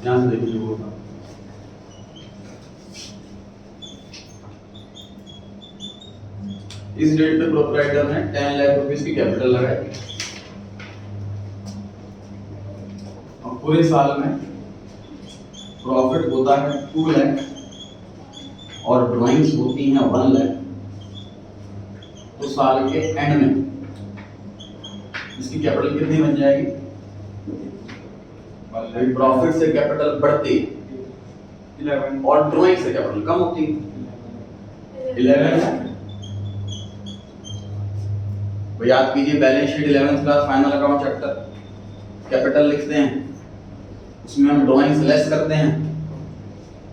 यहाँ से देखिए जो होगा इस डेट पे प्रोप्राइटर ने 10 लाख रुपीस की कैपिटल लगाई और पूरे साल में प्रॉफिट होता है 2 लाख और ड्राइंग्स होती हैं 1 लाख। तो साल के एंड में इसकी कैपिटल कितनी बन जाएगी? प्रॉफिट से कैपिटल बढ़ती 11 और ड्राइंग से कैपिटल कम होती 11। याद कीजिए balance sheet 11th class final account chapter capital लिखते हैं, उसमें हम ड्राइंग्स लेस करते हैं,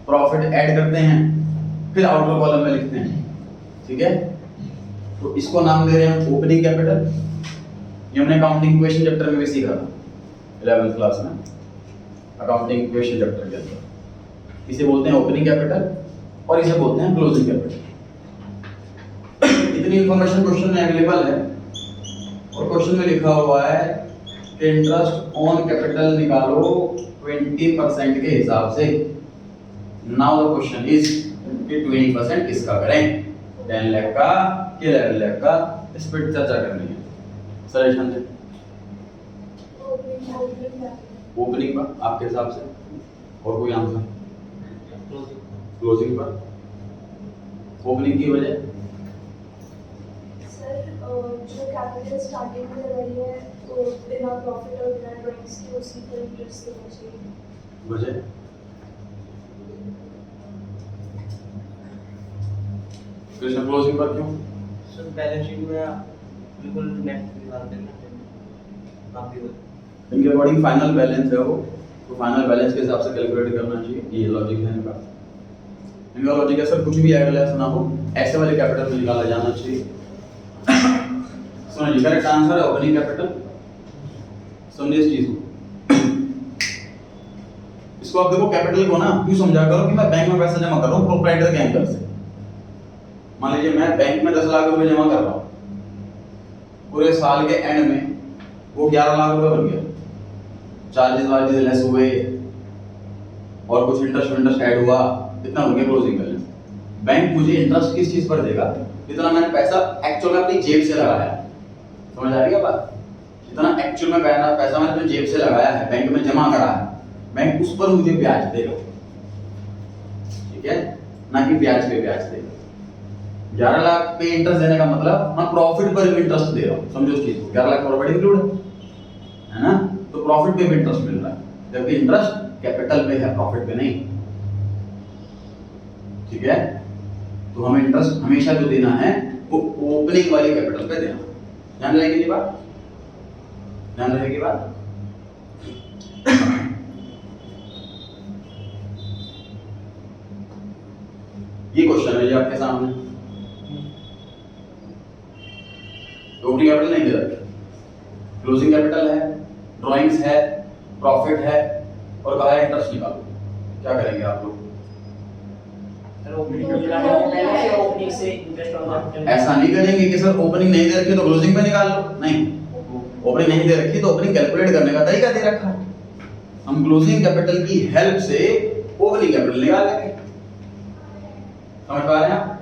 प्रॉफिट ऐड करते हैं, फिर आउटर कॉलम में लिखते हैं। ठीक है, तो इसको नाम दे रहे हैं हम ओपनिंग कैपिटल। ये हमने अकाउंटिंग इक्वेशन चैप्टर में भी सीखा था 11th क्लास में, अकाउंटिंग इक्वेशन चैप्टर के अंदर। इसे बोलते हैं ओपनिंग कैपिटल और इसे बोलते हैं क्लोजिंग कैपिटल। इतनी इंफॉर्मेशन क्वेश्चन में अवेलेबल है और क्वेश्चन में लिखा हुआ है कि इंटरेस्ट ऑन कैपिटल निकालो 20% के हिसाब से। नाउ द क्वेश्चन इज कि 20% किसका करें, 10 लाख का कि 11 लाख का? इस पर चर्चा करनी है। सजेशन दे ओपनिंग पर आपके हिसाब से, और कोई आंसर? क्लोजिंग पर। ओपनिंग की वजह जो कैपिटल स्टार्टिंग में लगाई है तो बिना प्रॉफिट और बिना ड्राइंग्स के उसी पर इंटरेस्ट देना चाहिए। वजह कृष्ण क्लोजिंग पर क्यों? सर बैलेंस शीट में बिल्कुल नेट निकाल देना काफी होता। इनके अकॉर्डिंग फाइनल बैलेंस है वो, तो फाइनल बैलेंस के हिसाब से कैलकुलेट करना चाहिए। ये लॉजिक है इनका। इनका लॉजिक है सर कुछ भी अगर ऐसा ना हो ऐसे वाले कैपिटल में निकाला जाना चाहिए। सुनिए करेक्ट आंसर है ओपनिंग कैपिटल। समझिए इस चीज को। इसको आप देखो कैपिटल को ना क्यों समझा करो कि मैं बैंक में पैसा जमा कर रहा हूं प्रोप्राइटर के एंगल से। मान लीजिए मैं बैंक में 10 लाख रुपए जमा कर रहा हूं, पूरे साल के एंड में वो 11 लाख रुपए बन गया, चार्जेस वार्जेस लेस हुए और कुछ इंटरेस्ट ऐड हुआ, इतना हो गया क्लोजिंग बैलेंस। बैंक मुझे इंटरेस्ट किस चीज पर देगा? जितना मैंने पैसा एक्चुअल में अपनी जेब से लगाया। समझ आ रही है बात? जितना एक्चुअल में पैसा मैंने अपनी जेब से लगाया है, बैंक में जमा करा है, बैंक उस पर मुझे ब्याज देगा। ठीक है, ना कि ब्याज पे ब्याज देगा। 11 लाख पे इंटरेस्ट देने का मतलब मैं प्रॉफिट पर भी इंटरेस्ट दे रहा हूं। समझो उस चीज को। 11 लाख प्रॉफिट इंक्लूड है ना, तो प्रॉफिट पे भी इंटरेस्ट मिल रहा है, जबकि इंटरेस्ट कैपिटल पे है, प्रॉफिट पे नहीं। ठीक है, तो हमें इंटरेस्ट हमेशा जो देना है वो ओपनिंग वाली कैपिटल पे देना। ध्यान रहेगी ये बात, ध्यान रहेगी बात। ये क्वेश्चन है ये आपके सामने। ओपनिंग कैपिटल नहीं दे रखी, क्लोजिंग कैपिटल है, ड्राइंग्स है, प्रॉफिट है और कहा है इंटरेस्ट निकालो। क्या करेंगे आप लोग? ओपनिंग से इंटरेस्ट ऑन कैपिटल। ऐसा नहीं करेंगे कि सर ओपनिंग नहीं दे रखी तो क्लोजिंग पे निकाल लो। नहीं, ओपनिंग नहीं दे रखी तो ओपनिंग कैलकुलेट करने का तरीका दे रखा है। हम क्लोजिंग कैपिटल की हेल्प से ओपनिंग कैपिटल निकाल लेंगे। समझ पा रहे हैं आप?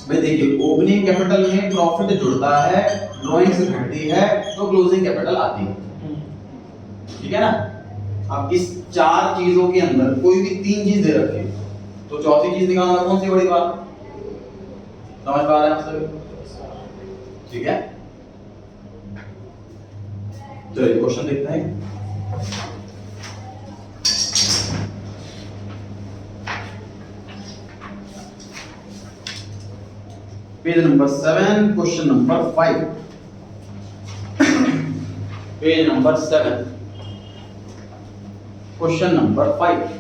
भाई देखिए ओपनिंग कैपिटल में प्रॉफिट जुड़ता है, ड्राइंग्स घटती है तो क्लोजिंग कैपिटल आती है। ठीक है ना? अब इस 4 चीजों के अंदर कोई भी 3 चीज दे रखी है तो चौथी चीज निकालना कौन सी बड़ी बात? समझ पा रहे हैं आप सभी? ठीक है, चलिए क्वेश्चन देखते हैं। Page number 7 question number 5। Page number 7 question number 5।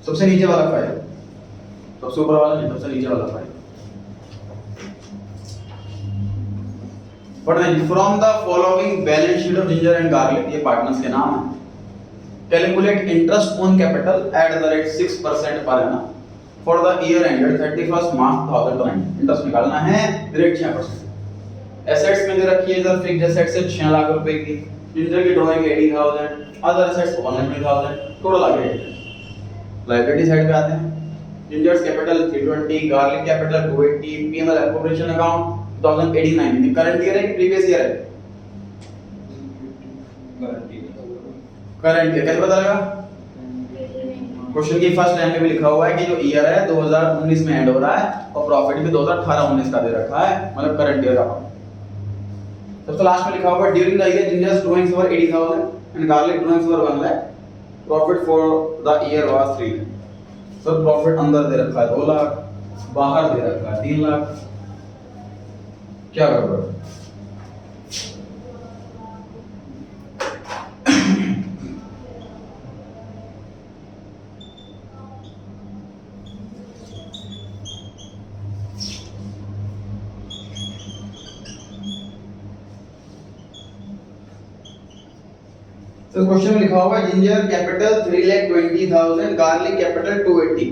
सबसे नीचे वाला फाइल, सबसे ऊपर वाला नहीं, सबसे नीचे वाला फाइल पढ़ रहे हैं। From the following balance sheet of ginger and garlic, ये पार्टनर्स के नाम है। Calculate interest on capital at the rate 6% per annum for the year ended 31 March 2020। Interest निकालना है, रेट 6%। एसेट्स में दे रखी है सर फिक्स्ड एसेट्स है 6 लाख रुपए की, जिंजर की ड्राइंग 80,000, अदर एसेट्स 120,000, टोटल आ गया। लायबिलिटी साइड पे आते हैं, gingers capital 320, garlic capital 280, PNL appropriation account 2089, current year है कि प्रीवियस ईयर है? Current year. कैसे पता लगा? क्वेश्चन की फर्स्ट लाइन में भी लिखा हुआ है कि जो ईयर है 2019 में एंड हो रहा है और प्रॉफिट भी 2018-19 का दे रखा है, मतलब करंट ईयर का। सबसे लास्ट में लिखा हुआ है during the year gingers drawings were 80,000 and garlic drawings were 1 lakh, profit for the year was 3 lakh. Sir profit अंदर दे रखा है 2 लाख, बाहर दे रखा है 3 लाख, क्या गड़बड़? तो क्वेश्चन में लिखा हुआ है जिंजर कैपिटल 3,20,000, गार्लिक कैपिटल 280।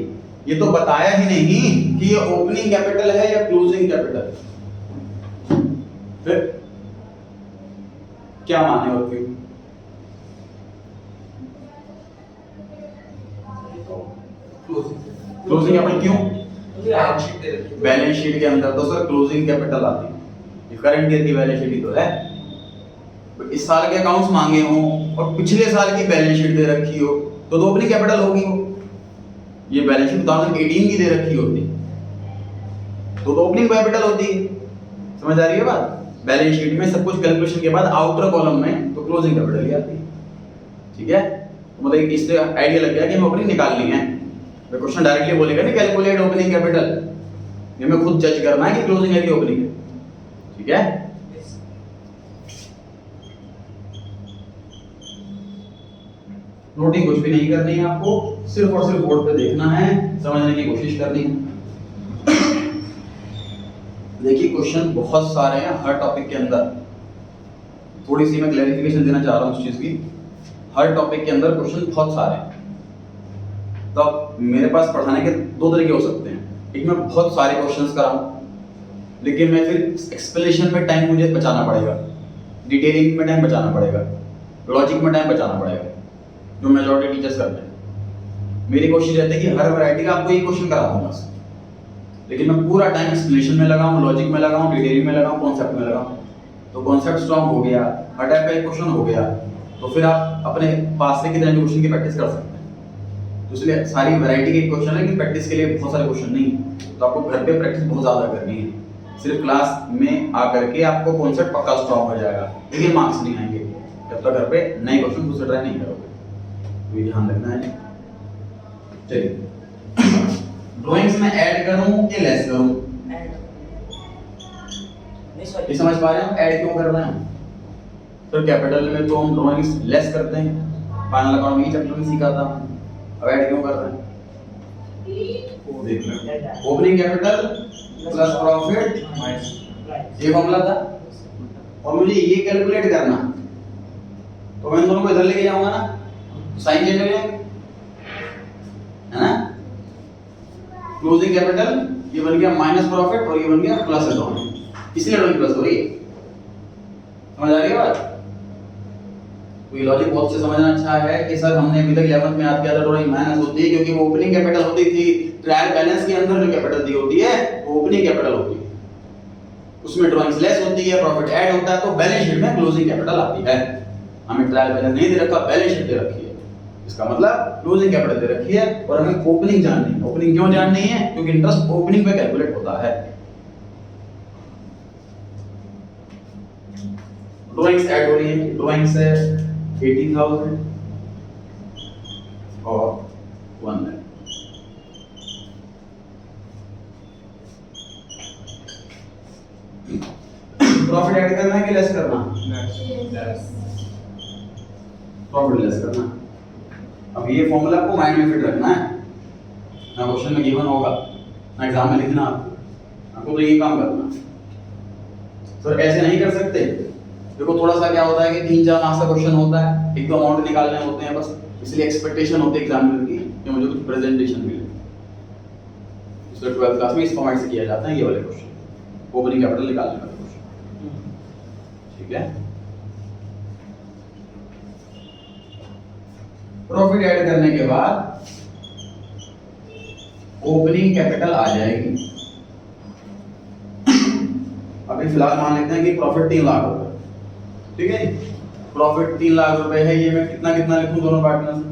ये तो बताया ही नहीं कि ये ओपनिंग कैपिटल है या क्लोजिंग कैपिटल। फिर क्या माने और क्यों? क्लोजिंग कैपिटल क्यों? बैलेंस शीट के अंदर तो सर क्लोजिंग कैपिटल आती है, ये करंट ईयर की बैलेंस शीट ही तो है। इस साल के अकाउंट्स मांगे हो और पिछले साल की बैलेंस शीट दे रखी हो तो ओपनिंग कैपिटल होगी वो। ये बैलेंस शीट 2018 की दे रखी होती तो ओपनिंग कैपिटल होती है। समझ आ रही है बात? बैलेंस शीट में सब कुछ कैलकुलेशन के बाद आउटर कॉलम में तो क्लोजिंग कैपिटल ही आती है। ठीक है, तो मतलब इससे आइडिया लग गया कि हमें ओपनिंग निकालनी है। मैं क्वेश्चन डायरेक्टली बोलेगा नहीं कैलकुलेट ओपनिंग कैपिटल, ये हमें खुद जज करना है कि क्लोजिंग है कि ओपनिंग है। ठीक है, नोटिंग कुछ भी नहीं करनी है आपको, सिर्फ और सिर्फ बोर्ड पे देखना है, समझने की कोशिश करनी है। देखिए क्वेश्चन बहुत सारे हैं हर टॉपिक के अंदर, थोड़ी सी मैं क्लैरिफिकेशन देना चाह रहा हूँ उस चीज की। हर टॉपिक के अंदर क्वेश्चन बहुत सारे हैं, तो मेरे पास पढ़ाने के 2 तरीके हो सकते हैं। एक मैं बहुत सारे क्वेश्चंस कराऊं, लेकिन मैं फिर एक्सप्लेनेशन में टाइम मुझे बचाना पड़ेगा, डिटेलिंग में टाइम बचाना पड़ेगा, लॉजिक में टाइम बचाना पड़ेगा, जो मेजॉरिटी टीचर्स करते हैं। मेरी कोशिश रहती है कि हर वैरायटी का आपको एक क्वेश्चन करा दूंगा, लेकिन मैं पूरा टाइम एक्सप्लेनेशन में लगाऊं, लॉजिक में लगाऊं, डिटेलिंग में लगाऊं, कॉन्सेप्ट में लगाऊं। तो कॉन्सेप्ट स्ट्रांग हो गया, हर टाइप का एक क्वेश्चन हो गया, तो फिर आप अपने पास से कितने क्वेश्चन की प्रैक्टिस कर सकते हैं। तो इसलिए सारी वैरायटी के क्वेश्चन है, लेकिन प्रैक्टिस के लिए बहुत सारे क्वेश्चन नहीं, तो आपको घर पे प्रैक्टिस बहुत ज्यादा करनी है। सिर्फ क्लास में आकर के आपको कॉन्सेप्ट पक्का स्ट्रांग हो जाएगा, लेकिन मार्क्स नहीं आएंगे जब तक घर पे नए क्वेश्चन खुद से ट्राई नहीं करोगे। तो ये ध्यान रखना है। चलिए ड्राइंग्स में ऐड करूं कि लेस करूं? ये समझ पा रहे हैं ऐड क्यों कर रहे हैं? तो कैपिटल में तो हम ड्राइंग्स लेस करते हैं, फाइनल अकाउंट में ही चैप्टर में सीखा था। अब ऐड क्यों कर रहे हैं? देख लो, ओपनिंग कैपिटल प्लस प्रॉफिट ये फॉर्मूला था, और मुझे ये कैलकुलेट करना, तो मैं इन दोनों को इधर लेके जाऊंगा ना, साइन चेंज हो जाएगा, है ना? क्लोजिंग कैपिटल ये बन गया माइनस प्रॉफिट और ये बन गया प्लस अकाउंट, इसलिए ड्राइंग प्लस हो रही है। समझ आ रही है बात? तो ये लॉजिक बहुत से समझना अच्छा है कि सर हमने अभी तक 11th में याद किया था ड्राइंग माइनस होती है, क्योंकि वो ओपनिंग कैपिटल होती थी। ट्रायल बैलेंस के अंदर जो कैपिटल दी होती है वो ओपनिंग कैपिटल होती है, उसमें ड्राइंग्स लेस होती है, प्रॉफिट ऐड होता है, तो बैलेंस शीट में क्लोजिंग कैपिटल आती है। हमें ट्रायल बैलेंस नहीं दे रखा, बैलेंस शीट दे रखी है, इसका मतलब क्लोजिंग कैपिटल दे रखी है, और हमें ओपनिंग जाननी है। ओपनिंग क्यों जाननी है? क्योंकि इंटरेस्ट ओपनिंग पे कैलकुलेट होता है। ड्राइंग्स ऐड हो रही है, ड्राइंग्स है 80,000 और 1 लाख। प्रॉफिट ऐड करना है कि लेस करना? प्रॉफिट लेस करना। अब ये फॉर्मूला आपको माइंड में फिट रखना है, ना क्वेश्चन में गिवन होगा, ना एग्जाम में लिखना आपको तो ये काम करना। सर ऐसे नहीं कर सकते, देखो थोड़ा सा क्या होता है कि 3-4 मार्क्स का क्वेश्चन होता है, एक दो अमाउंट निकालने होते हैं बस, इसलिए एक्सपेक्टेशन होती है एग्जामिनर की कि मुझे कुछ प्रेजेंटेशन मिले। इसलिए 12th क्लास में इस फॉर्मेट से किया जाता है ये वाले क्वेश्चन, ओपनिंग कैपिटल निकालने वाले क्वेश्चन। ठीक है। प्रॉफिट ऐड करने के बाद ओपनिंग कैपिटल आ जाएगी। अभी फिलहाल मान लेते हैं कि प्रॉफिट 3 लाख रुपए, ठीक है जी। प्रॉफिट 3 लाख रुपए है, ये मैं कितना कितना लिखूं दोनों पार्टनर में?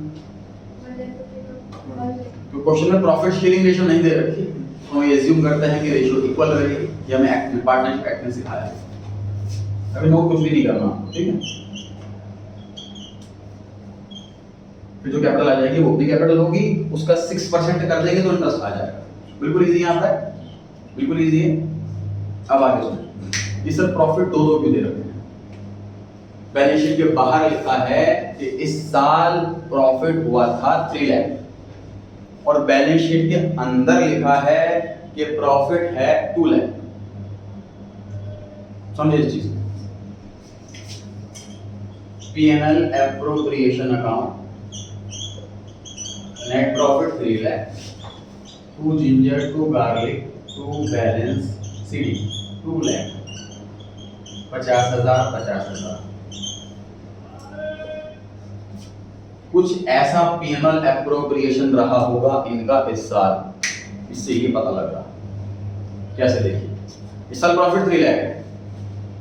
तो क्वेश्चन में प्रॉफिट शेयरिंग रेशियो नहीं दे रखी, तो ये एज्यूम करते हैं कि रेशियो इक्वल रहेगी। ये हमें एक्ट में पार्टनरशिप एक्ट में सिखाया है। अभी नोट कुछ भी नहीं करना, ठीक है। फिर जो कैपिटल आ जाएगी वो ओपनिंग कैपिटल होगी, उसका 6% कर देंगे तो इंटरेस्ट आ जाएगा। बिल्कुल इजी यहाँ पर, बिल्कुल इजी है। अब आगे सुनो, ये सब प्रॉफिट दो क्यों दे रखे हैं? बैलेंस शीट के बाहर लिखा है कि इस साल प्रॉफिट हुआ था 3 लाख, और बैलेंस शीट के अंदर लिखा है कि प्रॉफिट है 2 लाख। समझे इस चीज? P&L appropriation account, net profit 3 lakh, to ginger to garlic to balance CD 2 lakh, 50,000 50,000। कुछ ऐसा P&L एप्रोप्रिएशन रहा होगा इनका इस साल, इससे ये पता लग रहा। कैसे देखिए, इस साल प्रॉफिट 3 लाख है,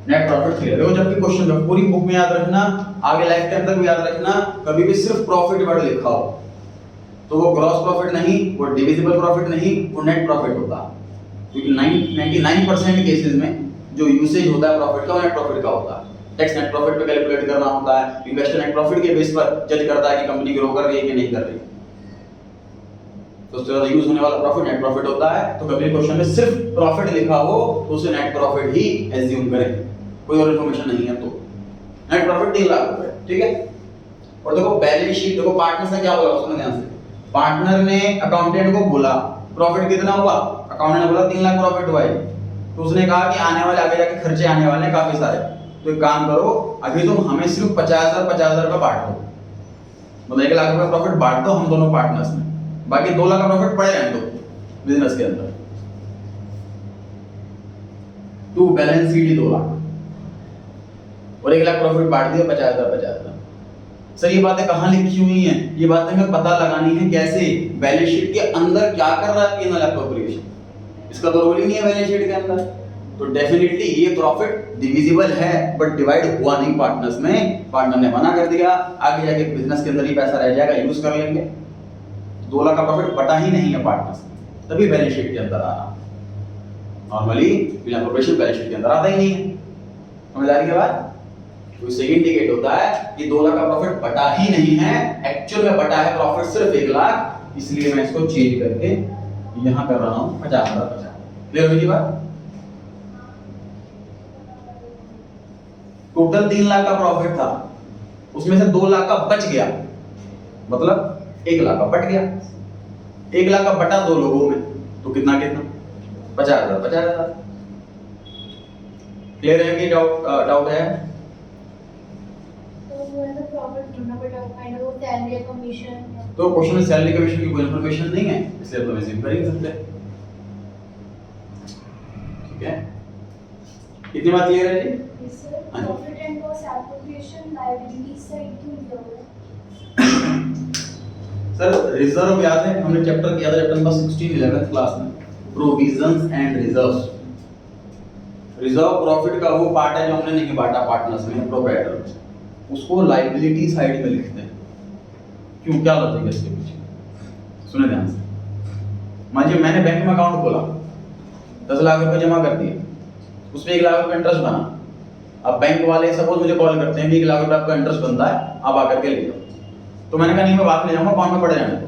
नेट प्रॉफिट 3 लाख। देखो जब भी क्वेश्चन में पूरी बुक में याद रखना, आगे लाइफ टाइम तक भी याद रखना, कभी भी सिर्फ प्रॉफिट वर्ड लिखा हो तो वो ग्रॉस प्रॉफिट नहीं, वो डिविजिबल प्रॉफिट नहीं, वो नेट प्रॉफिट होता है। क्योंकि 99% केसेस में जो यूसेज होता है प्रॉफिट का, वो नेट प्रॉफिट का होता है। टैक्स नेट प्रॉफिट पे कैलकुलेट करना होता है, इन्वेस्टर नेट प्रॉफिट के बेस पर जज करता है कि कंपनी ग्रो कर रही है कि नहीं कर रही। तो उससे ज्यादा यूज होने वाला प्रॉफिट नेट प्रॉफिट होता है। तो कभी क्वेश्चन में सिर्फ प्रॉफिट लिखा हो तो उसे नेट प्रॉफिट ही एज्यूम करें, कोई और इन्फॉर्मेशन नहीं है। तो नेट प्रॉफिट 3 लाख रुपए, ठीक है। और देखो बैलेंस शीट, देखो पार्टनर से क्या बोला, सुनो ध्यान से। पार्टनर ने अकाउंटेंट को बोला प्रॉफिट कितना हुआ, अकाउंटेंट ने बोला 3 लाख प्रॉफिट हुआ है। तो उसने कहा कि आने वाले आगे जाके खर्चे आने वाले हैं काफी सारे, तो एक काम करो, अभी तुम हमें सिर्फ 50,000 रुपए बांट दो, मतलब 1 लाख रुपए प्रॉफिट बांट दो हम दोनों पार्टनर्स में, बाकी 2 लाख का प्रॉफिट पड़े रहने दो बिजनेस के अंदर। टू बैलेंस CD 2 लाख और 1 लाख प्रॉफिट बांट दिया 50,000। सर ये बातें कहाँ लिखी हुई हैं? ये बातें हमें पता लगानी है कैसे, बैलेंस शीट के अंदर क्या कर रहा है P&L एप्रोप्रिएशन, इसका तो रोल ही नहीं है बैलेंस शीट के अंदर। तो डेफिनेटली ये प्रॉफिट डिविजिबल है बट डिवाइड हुआ नहीं पार्टनर्स में, पार्टनर ने मना कर दिया, आगे जाके बिजनेस के अंदर ही पैसा रह जाएगा, यूज कर लेंगे। 2 लाख का प्रॉफिट बटा ही नहीं है पार्टनर्स में, तभी बैलेंस शीट के अंदर आ रहा। Normally P&L appropriation balance sheet के अंदर आता ही नहीं है। समझ आ रही है बात? तो इससे इंडिकेट होता है कि 2 लाख का प्रॉफिट बटा ही नहीं है, एक्चुअल में बटा है प्रॉफिट सिर्फ 1 लाख, इसलिए मैं इसको चेंज करके यहां कर रहा हूं 50,000। क्लियर हुई बात? टोटल 3 लाख का प्रॉफिट था, उसमें से 2 लाख का बच गया, मतलब 1 लाख का बट गया। 1 लाख का बटा 2 लोगों में, तो कितना कितना 50,000। क्लियर है कि डाउट है? तो क्वेश्चन में सैलरी कमीशन की कोई इंफॉर्मेशन नहीं है, इसलिए हम एज्यूम कर ही सकते हैं। ठीक है, कितनी बात क्लियर है जी? Profit and loss appropriation liability side क्यों दिया हुआ है? सर रिजर्व याद है, हमने चैप्टर किया था, चैप्टर नंबर 16 11th क्लास में, provisions and reserves. Reserve profit का वो पार्ट है जो हमने नहीं बांटा पार्टनर्स में, प्रोप्राइटर में, उसको लायबिलिटी साइड में लिखते हैं। क्यों, क्या लॉजिक है इसके पीछे? सुने ध्यान से। मानिए मैंने बैंक में अकाउंट खोला, 10 लाख रुपए जमा कर दिए, उसमें 1 लाख रुपए इंटरेस्ट बना। अब बैंक वाले सपोज मुझे कॉल करते हैं कि 1 लाख रुपए आपका इंटरेस्ट बनता है, आप आकर के ले जाओ। तो मैंने कहा नहीं, मैं बाद में जाऊंगा, अकाउंट में पड़े रहने दो।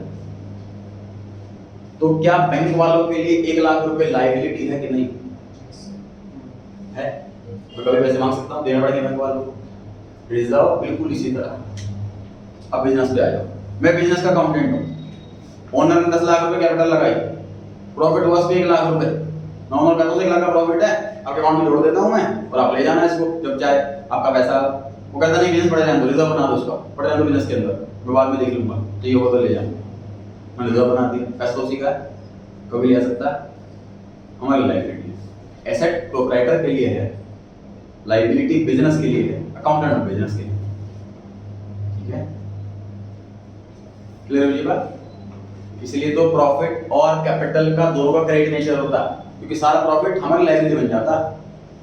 तो क्या बैंक वालों के लिए 1 लाख रुपए लायबिलिटी है कि नहीं है? मैं कभी पैसे मांग सकता हूँ, देना पड़ेगा बैंक वालों को। रिजर्व बिल्कुल इसी तरह। अब बिजनेस पे आ जाओ, मैं बिजनेस का अकाउंटेंट हूँ, ओनर ने 10 लाख रुपए कैपिटल लगाई, प्रॉफिट हुआ उसमें 1 लाख रुपए, नॉर्मल का तो 1 लाख का प्रॉफिट है, आपके अकाउंट में जोड़ देता हूँ मैं और आप ले जाना इसको जब चाहे आपका पैसा। वो कहता नहीं बिजनेस पड़े रहने दो, रिजर्व बना दो उसका, पड़े रहने दो बिजनेस के अंदर, मैं बाद में देख लूंगा, चाहिए होगा तो ले जाऊंगा। मैंने रिजर्व बना दिया, पैसा उसी का है, कभी ले सकता है, हमारी लायबिलिटी। एसेट प्रोप्राइटर के लिए है, लाइबिलिटी बिजनेस के लिए है, अकाउंटेंट बिजनेस के लिए, ठीक है, क्लियर हुई बात। इसलिए तो प्रॉफिट और कैपिटल का दोनों का क्रेडिट नेचर होता है, क्योंकि सारा प्रॉफिट हमारी लाइबिलिटी बन जाता है।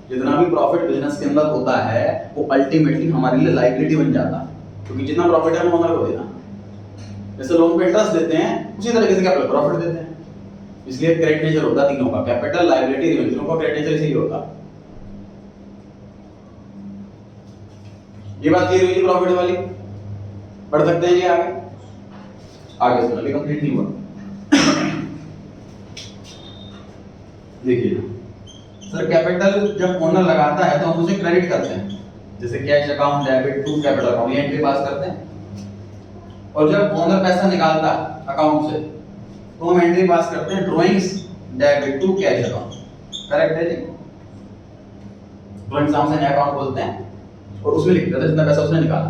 जितना भी प्रॉफिट बिजनेस के अंदर होता है वो अल्टीमेटली हमारे लिए लाइबिलिटी बन जाता है, क्योंकि जितना प्रॉफिट है हम ओनर को देना। जैसे लोन पे इंटरेस्ट देते हैं उसी तरीके से कैपिटल प्रॉफिट देते हैं, इसलिए क्रेडिट नेचर होता है तीनों का, कैपिटल, लायबिलिटी, रेवेन्यू, तीनों का क्रेडिट नेचर इसीलिए होता है। ये बात क्लियर हुई प्रॉफिट वाली। पढ़ सकते हैं ये आगे सुनो, अभी कंप्लीट नहीं हुआ। देखिए सर, कैपिटल जब ओनर लगाता है तो हम उसे क्रेडिट करते हैं, जैसे cash account, debit to capital account, ये एंट्री पास करते हैं। और जब ओनर पैसा निकालता है अकाउंट से तो हम एंट्री पास करते हैं drawings debit to cash account, correct है जी। ड्राइंग्स नाम से नया अकाउंट बोलते हैं और उसमें लिख देते हैं जितना पैसा उसने निकाला।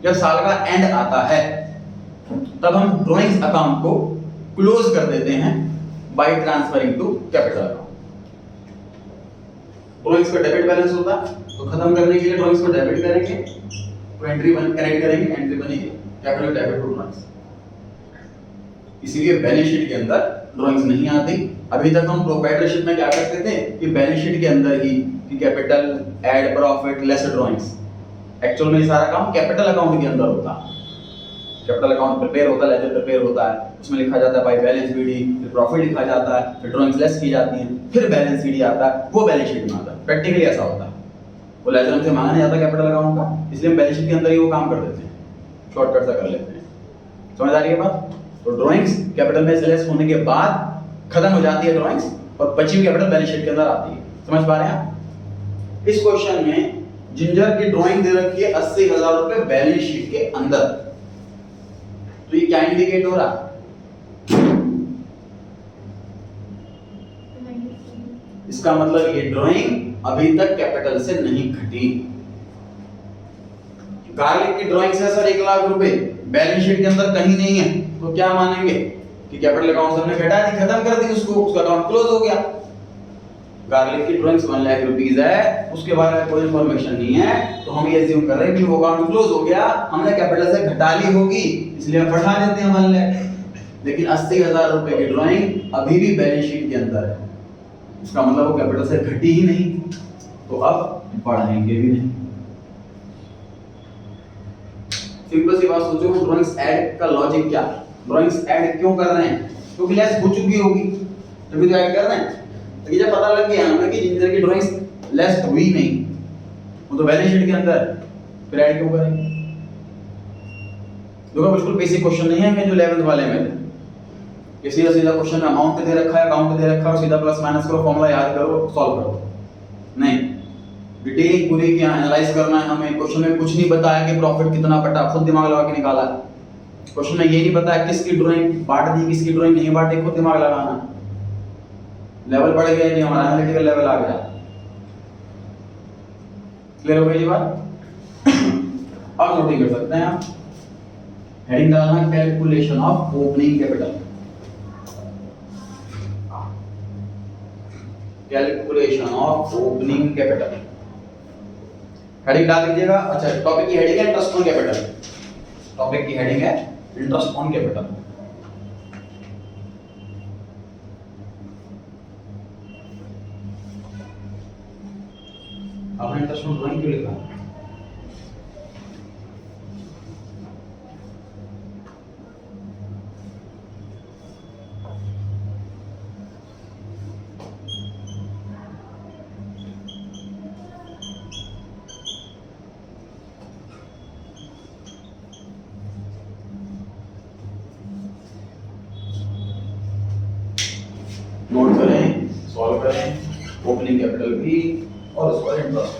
जब साल का एंड आता है तब हम ड्राइंग्स अकाउंट को क्लोज कर देते हैं by transferring to capital account. Drawings का डेबिट बैलेंस होता है तो खत्म करने के लिए ड्राइंग्स को डेबिट करेंगे तो एंट्री करेक्ट करेंगे, एंट्री बनेगी कैपिटल डेबिट टू ड्राइंग्स। इसीलिए बैलेंस शीट के अंदर ड्राइंग्स नहीं आती। अभी तक हम प्रोप्राइटरशिप में क्या करते थे कि बैलेंस शीट के अंदर ही कि capital add profit less drawings. Actual में ये सारा काम कैपिटल अकाउंट के अंदर होता है। कैपिटल अकाउंट प्रिपेयर होता है, लेजर प्रिपेयर होता है, उसमें लिखा जाता है बाय बैलेंस बीडी, फिर प्रॉफिट लिखा जाता है, फिर ड्राइंग्स लेस की जाती हैं, फिर बैलेंस सीडी आता है, वो बैलेंस शीट में आता है। प्रैक्टिकली ऐसा होता है, वो लेजर हमसे मांगा नहीं जाता कैपिटल अकाउंट का, इसलिए हम बैलेंस शीट के अंदर ही वो काम कर देते हैं, शॉर्टकट सा कर लेते हैं। समझ आ रही है बात? तो ड्राइंग्स कैपिटल में लेस होने के बाद खत्म हो जाती है ड्राइंग्स और बची हुई कैपिटल बैलेंस शीट के अंदर आती है। समझ पा रहे हैं आप? इस क्वेश्चन में जिंजर की ड्राइंग दे रखी है 80,000 रुपए बैलेंस शीट के अंदर, तो ये क्या इंडिकेट हो रहा? इसका मतलब ये ड्राइंग अभी तक कैपिटल से नहीं घटी। गार्लिक की ड्राइंग से सर 1 लाख रुपए बैलेंस शीट के अंदर कहीं नहीं है, तो क्या मानेंगे कि कैपिटल अकाउंट से हमने घटा दी, खत्म कर दी उसको, उसका अकाउंट क्लोज हो गया। गार्लिक की ड्राइंग्स 1 लाख रुपीस है, उसके बारे में कोई इंफॉर्मेशन नहीं है, तो हम ये अज्यूम कर रहे हैं कि वो अकाउंट क्लोज हो गया, हमने कैपिटल से घटा ली होगी, इसलिए हम बढ़ा देते हैं 1 लाख। लेकिन 80,000 रुपए की ड्राइंग अभी भी बैलेंस शीट के अंदर है, इसका मतलब वो कैपिटल से घटी ही नहीं, तो अब बढ़ाएंगे भी नहीं। सिंपल सी बात सोचो, ड्राइंग्स ऐड का लॉजिक क्या है? ड्राइंग्स ऐड क्यों कर रहे हैं? क्योंकि लेस हो चुकी होगी तभी तो ऐड कर रहे हैं। तो ये जब पता लग गया हमें कि जिंजर की ड्राइंग्स लेस हुई नहीं, वो तो बैलेंस शीट के अंदर, फिर ऐड क्यों करेंगे? देखो बिल्कुल बेसिक क्वेश्चन नहीं है जो 11th वाले में थे, ये सीधा सीधा क्वेश्चन में अमाउंट दे रखा है, अकाउंट दे रखा है, सीधा प्लस माइनस करो, फॉर्मूला याद करो, सॉल्व करो। नहीं, डिटेलिंग पूरी क्या एनालाइज करना है हमें। क्वेश्चन में कुछ नहीं बताया कि प्रॉफिट कितना बटा, खुद दिमाग लगा के निकाला। क्वेश्चन में ये नहीं बताया किसकी ड्राइंग बांट दी, किसकी ड्राइंग नहीं बांटी, खुद दिमाग लगाना। लेवल बढ़ गया जी, हमारा एनालिटिकल लेवल आ गया। क्लियर हो गई ये बात? अब नोटिंग कर सकते हैं आप, हेडिंग डालना calculation of opening capital. Calculation of opening capital heading डाल दीजिएगा। अच्छा, टॉपिक की हेडिंग है इंटरेस्ट ऑन कैपिटल, टॉपिक की हेडिंग है इंटरेस्ट ऑन कैपिटल। आपने इंटरेस्ट ऑन ड्राइंग क्यों लिखा? नोट करें, सॉल्व करें, ओपनिंग कैपिटल भी और उसका इंटरेस्ट।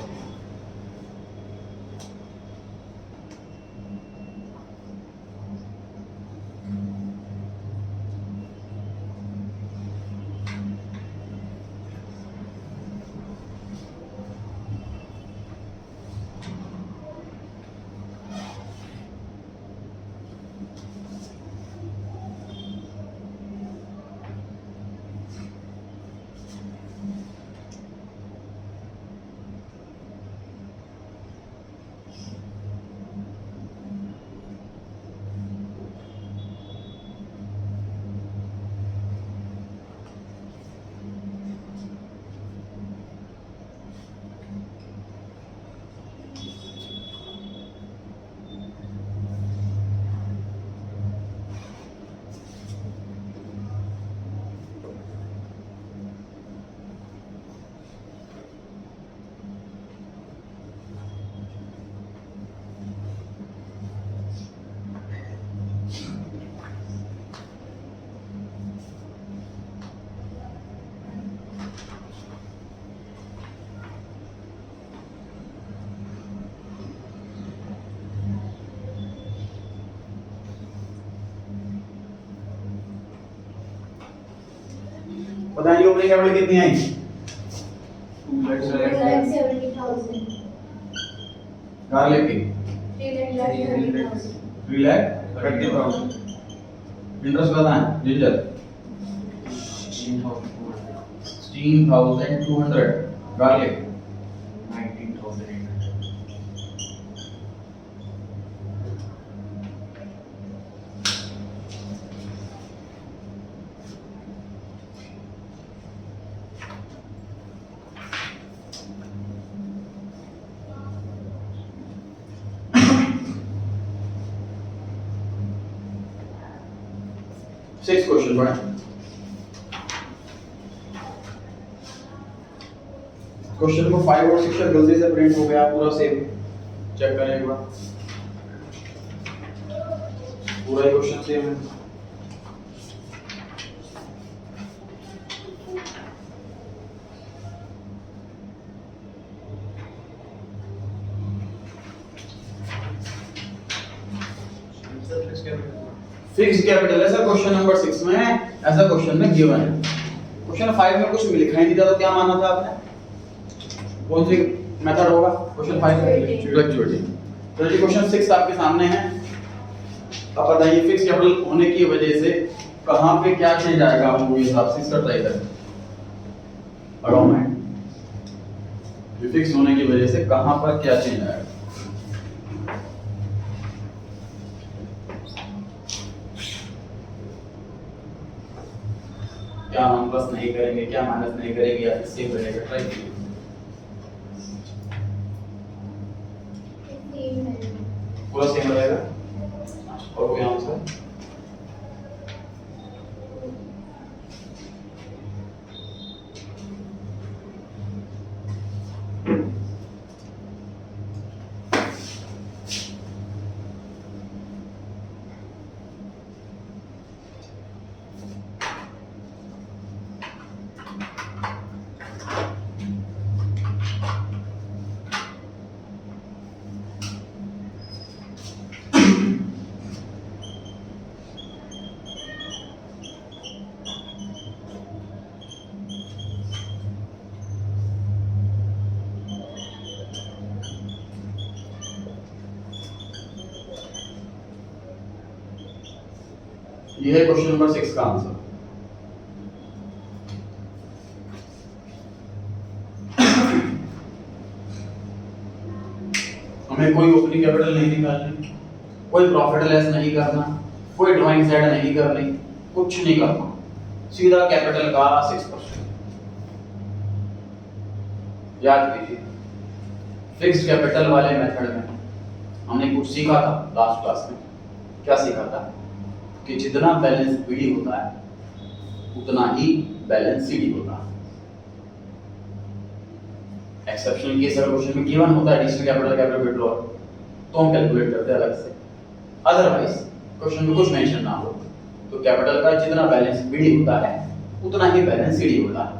बताइए ओपनिंग कैपिटल कितनी आई? 2,70,000 गार्लिक की 3,30,000 3,30,000 इंटरेस्ट बताएं जिंजर 16,200 गार्लिक 19,800 सिक्स क्वेश्चन पढ़ें। क्वेश्चन को 5 और 6 गलती से प्रिंट हो गया पूरा सेम चेक करें एक बार पूरा ही क्वेश्चन सेम है। फिक्स्ड कैपिटल है सर क्वेश्चन नंबर 6 में ऐसा क्वेश्चन में गिवन है। क्वेश्चन 5 में कुछ लिखा ही नहीं था तो क्या माना था आपने? कौन सी मेथड होगा क्वेश्चन 5 में? फ्लक्चुएटिंग। तो जी क्वेश्चन 6 आपके सामने है। अब बताइए फिक्स्ड कैपिटल होने की वजह से कहां पे क्या चेंज आएगा हमको ये हिसाब से इसका ट्राई करें। लगाओ माइंड फिक्स होने की वजह से कहां पर क्या चेंज आएगा। क्या हम प्लस नहीं करेंगे, क्या माइनस नहीं करेंगे या फिर सेम रहेगा, ट्राई कीजिए। पूरा सेम रहेगा और कोई आंसर? ये है क्वेश्चन नंबर 6 का आंसर। हमें कोई ओपनिंग कैपिटल नहीं निकालनी, कोई प्रॉफिट लेस नहीं करना, कोई ड्राइंग साइड नहीं करनी, कुछ नहीं करना, सीधा कैपिटल का 6%। याद कीजिए फिक्स्ड कैपिटल वाले मेथड में हमने कुछ सीखा था लास्ट क्लास में। क्या सीखा था? कि जितना बैलेंस बीडी होता है उतना ही बैलेंस सीडी होता है। एक्सेप्शनल केस अगर क्वेश्चन में गिवन होता है एडिशनल कैपिटल कैपिटल विड्रॉल तो हम कैलकुलेट करते हैं अलग से। अदरवाइज क्वेश्चन में कुछ मेंशन ना हो तो कैपिटल का जितना बैलेंस बीडी होता है उतना ही बैलेंस सीडी होता है।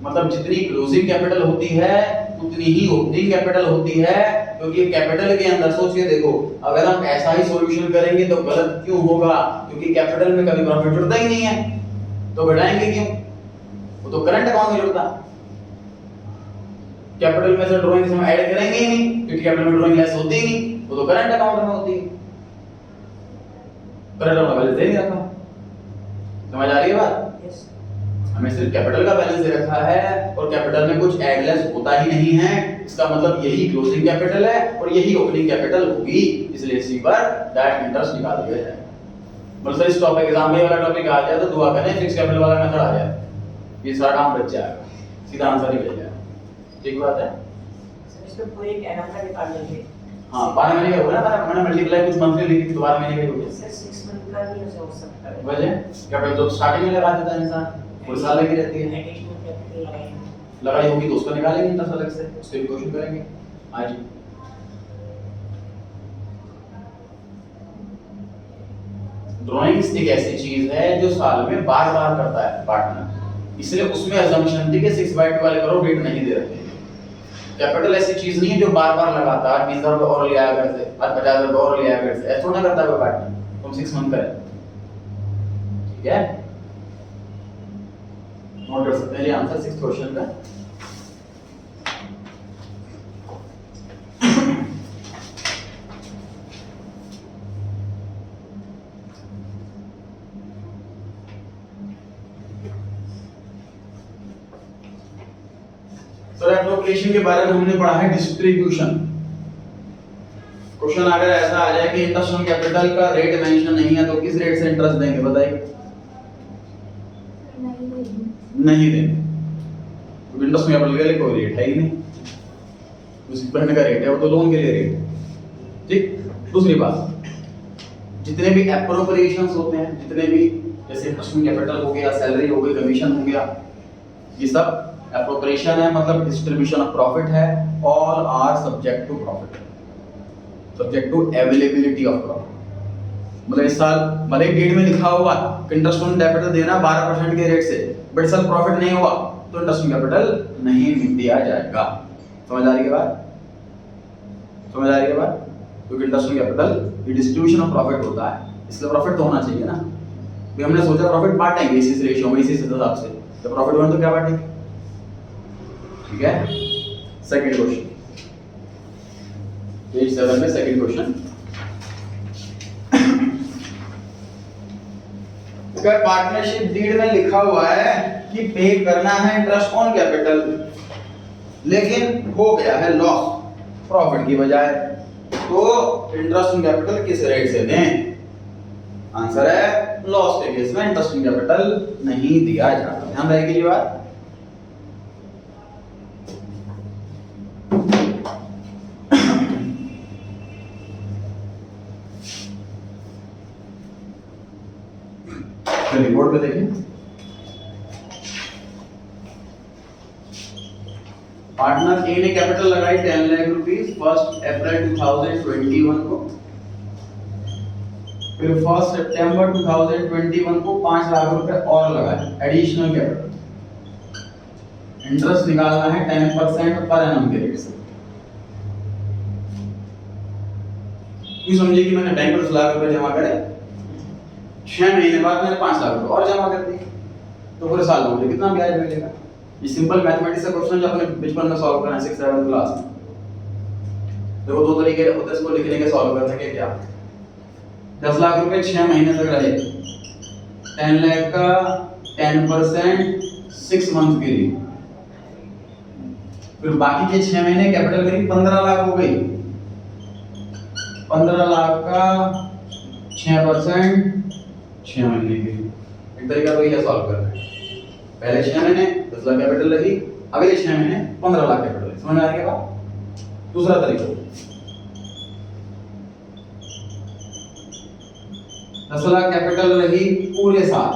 मतलब जितनी क्लोजिंग कैपिटल होती है उतनी ही ओपनिंग कैपिटल होती है, क्योंकि कैपिटल के अंदर सोचिए देखो अगर हम ऐसा ही सॉल्यूशन करेंगे तो गलत क्यों होगा? क्योंकि कैपिटल में कभी प्रॉफिट जुड़ता ही नहीं है तो घटाएंगे क्यों? वो तो करंट अकाउंट में जुड़ता है। कैपिटल में से ड्राइंग हम ऐड करेंगे ही नहीं क्योंकि कैपिटल में ड्राइंग लेस होती ही नहीं, वो तो करंट अकाउंट में होती है। करंट अकाउंट बैलेंस दे नहीं रखा। समझ आ रही है बात? हमें सिर्फ कैपिटल का बैलेंस दे रखा है और कैपिटल में कुछ एडलेस होता ही नहीं है। इसका मतलब यही क्लोजिंग कैपिटल है और यही ओपनिंग कैपिटल होगी, इसलिए इसी पर डायरेक्ट इंटरेस्ट निकाल दिया जाएगा। मतलब इस टॉपिक एग्जाम में वाला टॉपिक आ जाए तो दुआ करें फिक्स कैपिटल वाला मेथड आ जाए, ये सारा काम बच जाएगा, सीधा आंसर ही मिल जाएगा। ठीक बात है? सर इसमें पूरे एक एनम का निकाल लेंगे। हां 12 महीने का होगा ना, मैंने मल्टीप्लाई कुछ मंथली लिखी थी 12 महीने का हो गया। सर 6 मंथ का भी ऐसे हो सकता है। वजह कैपिटल तो स्टार्टिंग में लगा देता है इंसान, पूरे साल लगी रहती है। एडिशनल कैपिटल लगाएंगे, लगाई होगी तो उसको निकालेंगे इंटरेस्ट अलग से, उसके भी क्वेश्चन करेंगे आज ही। ड्राइंग्स एक ऐसी चीज है जो साल में बार-बार करता है पार्टनर, इसलिए उसमें अजम्पशन थी कि 6/2 वाले करो रेट नहीं दे रखे। कैपिटल ऐसी चीज नहीं है जो बार-बार लगाता है 20,000 रुपए और ले आया घर से, आज 50,000 रुपए और ले आया घर से, ऐसा थोड़ा करता है कोई पार्टनर। तुम 6 मंथ करें, ठीक है? नोट कर सकते हैं ये आंसर 6th क्वेश्चन का। सर एप्रोप्रिएशन के बारे में हमने पढ़ा है डिस्ट्रीब्यूशन। क्वेश्चन अगर ऐसा आ जाए कि इंटरेस्ट ऑन कैपिटल का रेट मेंशन नहीं है तो किस रेट से इंटरेस्ट देंगे बताइए? नहीं देंगे, तो इंटरेस्ट ऑन कैपिटल के लिए कोई रेट है ही नहीं, उसी बहन का रेट है वो तो लोन के लिए रेट है। ठीक। दूसरी बात, जितने भी एप्रोप्रिएशंस होते हैं, जितने भी जैसे इंटरेस्ट ऑन कैपिटल हो गया, सैलरी हो गई, कमीशन हो गया, ये सब एप्रोप्रिएशन है, मतलब डिस्ट्रीब्यूशन ऑफ प्रॉफिट है। All are subject to profit, subject to availability of profit. मतलब इस साल भले डेट में लिखा हुआ कि इंटरेस्ट ऑन कैपिटल देना 12% के रेट से, बट इस साल प्रॉफिट नहीं हुआ तो इंटरेस्ट ऑन कैपिटल नहीं दिया जाएगा। समझ आ रही है बात? समझ आ रही है बात? क्योंकि इंटरेस्ट ऑन कैपिटल ये डिस्ट्रीब्यूशन ऑफ प्रॉफिट होता है, इसलिए प्रॉफिट तो होना चाहिए ना। भी हमने सोचा प्रॉफिट बांटेंगे इसी रेशियो में, इसी हिसाब से, तो प्रॉफिट बने तो क्या बांटेंगे? ठीक है। सेकंड क्वेश्चन, पेज 7 में सेकंड क्वेश्चन, पार्टनरशिप डीड में लिखा हुआ है कि पे करना है इंटरेस्ट ऑन कैपिटल, लेकिन हो गया है लॉस प्रॉफिट की बजाय, तो इंटरेस्ट ऑन कैपिटल किस रेट से दें? आंसर है लॉस के केस में इंटरेस्ट ऑन कैपिटल नहीं दिया जाता। ध्यान रहेगी ये बात। रिपोर्ट पे देखें, पार्टनर ए ने कैपिटल लगाई 10 लाख रुपीस 1 अप्रैल 2021 को, फिर 1 सितंबर 2021 को 5 लाख रुपए और लगाए एडिशनल कैपिटल। इंटरेस्ट निकालना है 10% पर एनम के रेट से। ये समझिए कि मैंने बैंक में 10 लाख रुपए जमा करे, 6 महीने बाद मैंने 5 लाख रुपए और जमा कर दिए, तो पूरे साल में मुझे कितना ब्याज मिलेगा? ये सिंपल मैथमेटिक्स का क्वेश्चन जो आपने बचपन में सॉल्व करना है 6-7 क्लास में। देखो दो तरीके होते हैं इसको लिखने के, सॉल्व करने के। क्या 10 लाख रुपए 6 महीने तक रहे, 10 लाख का 10% 6 मंथ के लिए, फिर बाकी के 6 महीने कैपिटल करीब 15 लाख हो गई। 15 लाख का 6% 6 महीने के लिए। एक तरीका तो ये सॉल्व करना है, पहले 6 महीने 10 लाख कैपिटल रही, अगले 6 महीने 15 लाख कैपिटल रही। समझ आ रही है बात? दूसरा तरीका, 10 लाख कैपिटल रही पूरे साल,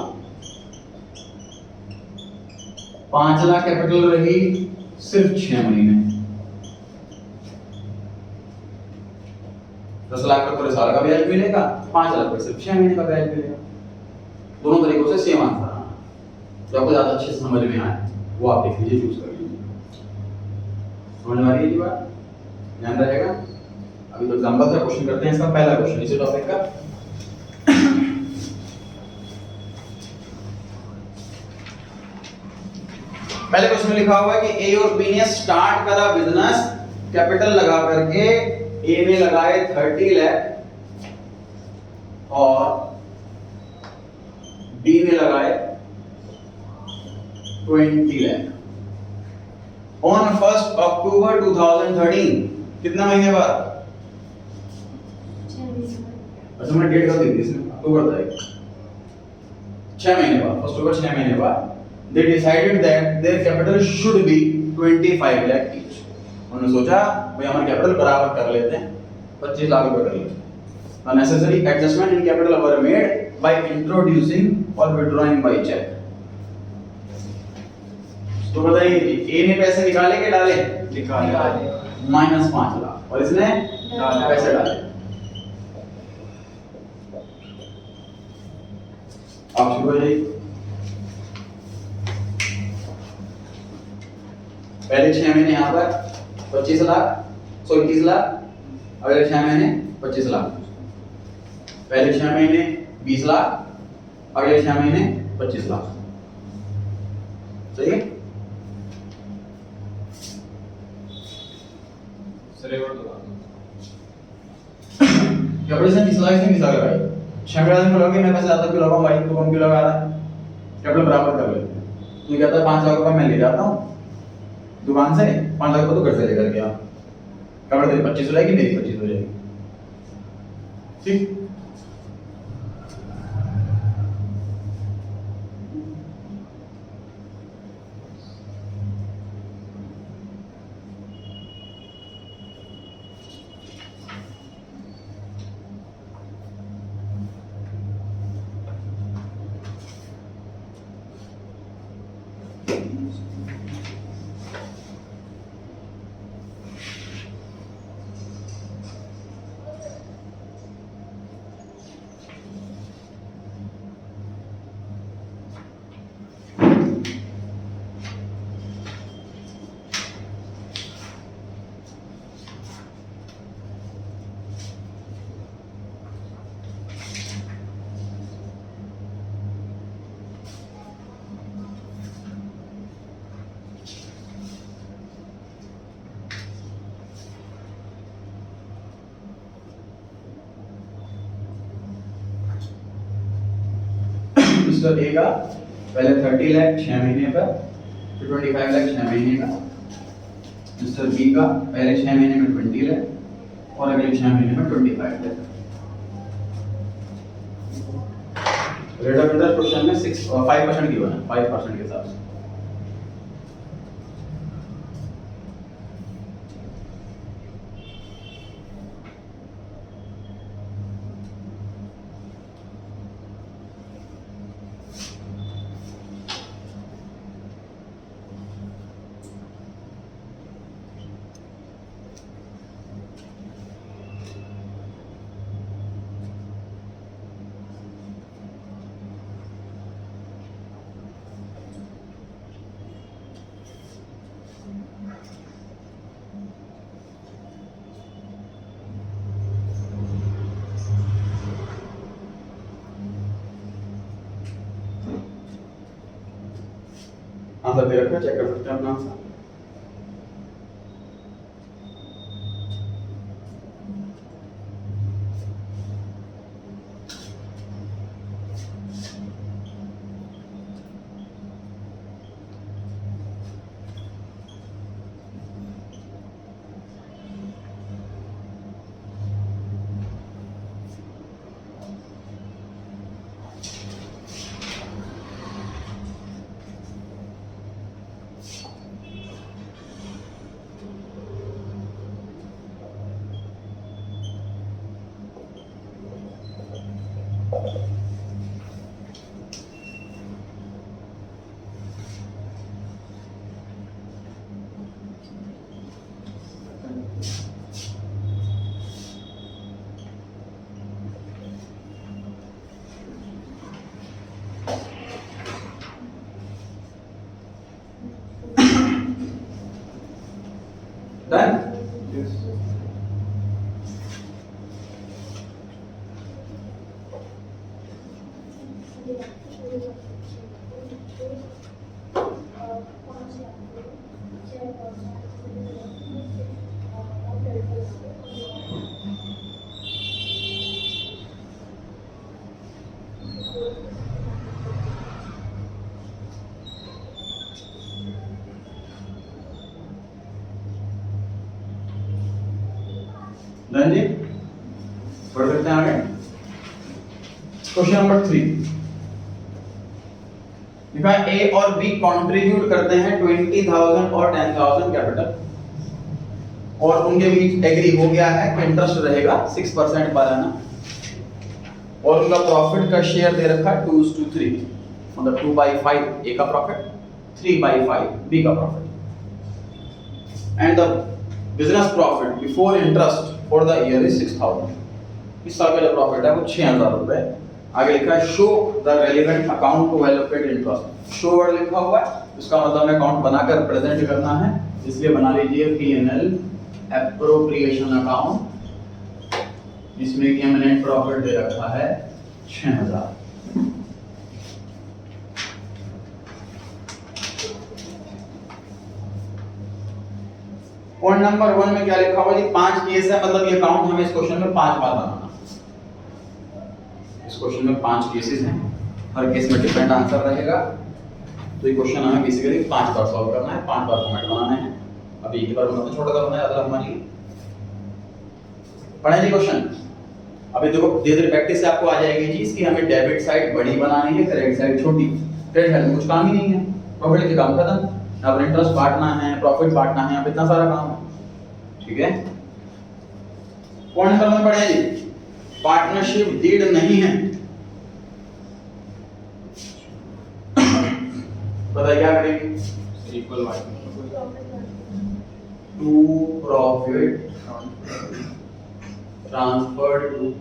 5 लाख कैपिटल रही सिर्फ 6 महीने। 10 लाख का पूरे साल का ब्याज मिलेगा, 5 लाख का सिर्फ 6 महीने का ब्याज मिलेगा। दोनों तरीकों से सेम आंसर आना। जो आपको ज्यादा अच्छे से समझ में आए वो आप देख लीजिए, चूज कर लीजिए। समझ में आ रही है ये बात? ध्यान रहेगा। अभी तो एग्जांपल से क्वेश्चन करते हैं। इसका पहला क्वेश्चन इसी टॉपिक का, पहले क्वेश्चन में लिखा हुआ है कि ए और बी ने स्टार्ट करा बिजनेस, कैपिटल लगा करके ए ने लगाए 30 लाख और बी ने लगाए 20 लाख। ऑन 1 अक्टूबर 2013, कितना महीने बाद? 6 महीने। अच्छा मैंने डेट कर दी थी इसमें, अक्टूबर था, 6 महीने बाद, 1 अक्टूबर 6 महीने बाद they decided that their capital should be 25 lakh each। उन्होंने सोचा भाई हमारा कैपिटल बराबर कर लेते हैं, 25 लाख रुपए कर लेते हैं। A necessary adjustment in capital were made by introducing or withdrawing by check। तो बताइए ए ने पैसे निकाले के डाले? निकाले, -5 लाख, और इसने पैसे डाले। आप शुरू हो जाइए। पहले 6 महीने यहाँ पर 25 लाख, 30 लाख, अगले 6 महीने 25 लाख। पहले 6 महीने 20 लाख, अगले 6 महीने 25 लाख। सही है? सर एक बार दोबारा कैपिटल से 30 लाख से 20 लाख लगाई 6 महीने में लगाओगे मैं पैसे ज्यादा क्यों लगाऊं भाई तो कम क्यों लगा रहा है कैपिटल बराबर कर लेते हैं तो कहता है 5 लाख रुपए मैं ले जाता हूं दुकान से 5 लाख रुपए तो घर से लेकर गया कैपिटल तेरी 25 हो जाएगी मेरी 25 हो जाएगी ठीक मिस्टर ए का पहले 30 लाख 6 महीने पर फिर 25 लाख 6 महीने का मिस्टर बी का पहले 6 महीने में 20 लाख और अगले 6 महीने में 25 lakh rate of interest question में 5% गिवन है 5% के हिसाब से आंसर दे रखा है चेक कर सकते हैं अपना आंसर डन डन जी बढ़ सकते हैं आगे क्वेश्चन नंबर 3 लिखा है ए और बी कंट्रीब्यूट करते हैं 20,000 और 10,000 कैपिटल और उनके बीच एग्री हो गया है कि इंटरेस्ट रहेगा 6% पर annum और उनका प्रॉफिट का शेयर दे रखा है 2:3 मतलब 2/5 ए का प्रॉफिट 3/5 बी का profit and the business profit before interest for the year is 6,000 इस साल का जो प्रॉफिट है वो 6,000 रुपए आगे लिखा है show the relevant account to allocate interest show word लिखा हुआ है इसका मतलब हमें अकाउंट बनाकर प्रेजेंट करना है इसलिए बना लीजिए P&L एप्रोप्रिएशन अकाउंट जिसमें कि हमें नेट प्रॉफिट दे रखा है 6,000 पॉइंट नंबर 1 में क्या लिखा हुआ जी 5 केस है, मतलब ये काउंट हमें इस क्वेश्चन में 5 बार बनाना। इस क्वेश्चन में 5 केसेस हैं, हर केस में डिफरेंट आंसर रहेगा, तो ये क्वेश्चन हमें बेसिकली 5 बार सॉल्व करना है, 5 बार फॉर्मेट बनाना है। अभी एक बार बनाते हैं, छोटा सा बनाना है, ज्यादा लंबा नहीं। पढ़े जी क्वेश्चन। अभी देखो धीरे धीरे प्रैक्टिस से आपको आ जाएगी जी, इसकी हमें डेबिट साइड बड़ी बनानी है, क्रेडिट साइड छोटी। क्रेडिट साइड में कुछ काम ही नहीं है, प्रॉफिट के काम खत्म। अब इंटरेस्ट बांटना है, प्रॉफिट बांटना है, अब इतना सारा काम है, ठीक है। पॉइंट नंबर 1 पढ़े जी, पार्टनरशिप डीड नहीं है, बताइए क्या करेंगे। Equal to profit transferred to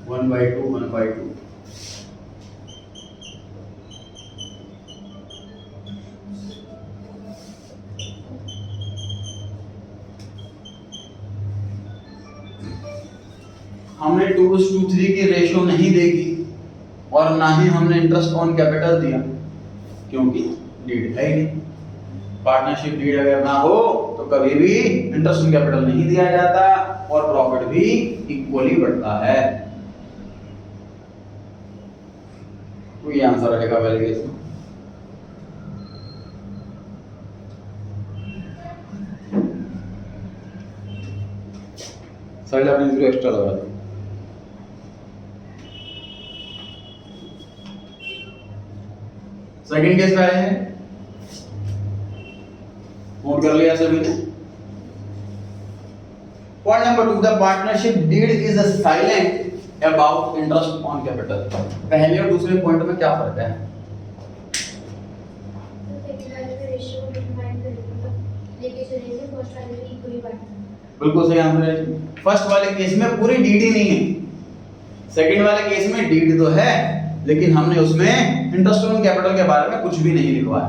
one by two. हमने 2:3 की रेशियो नहीं देखी और ना ही हमने इंटरेस्ट ऑन कैपिटल दिया, क्योंकि डीड है ही नहीं। पार्टनरशिप डीड अगर ना हो तो कभी भी इंटरेस्ट ऑन कैपिटल नहीं दिया जाता और प्रॉफिट भी इक्वली बढ़ता है। तो ये आंसर रहेगा पहले केस में। साइड आपने 0 एक्स्ट्रा लगा दिया। सेकंड केस पे आए हैं, नोट कर लिया सभी ने। Point number 2, the partnership deed is silent about interest on capital. पहले और दूसरे पॉइंट में क्या फर्क है? बिल्कुल सही आंसर है। फर्स्ट वाले केस में पूरी डीड ही नहीं है, सेकंड वाले केस में डीड तो है लेकिन हमने उसमें इंटरेस्ट ऑन कैपिटल के बारे में कुछ भी नहीं लिखवाया।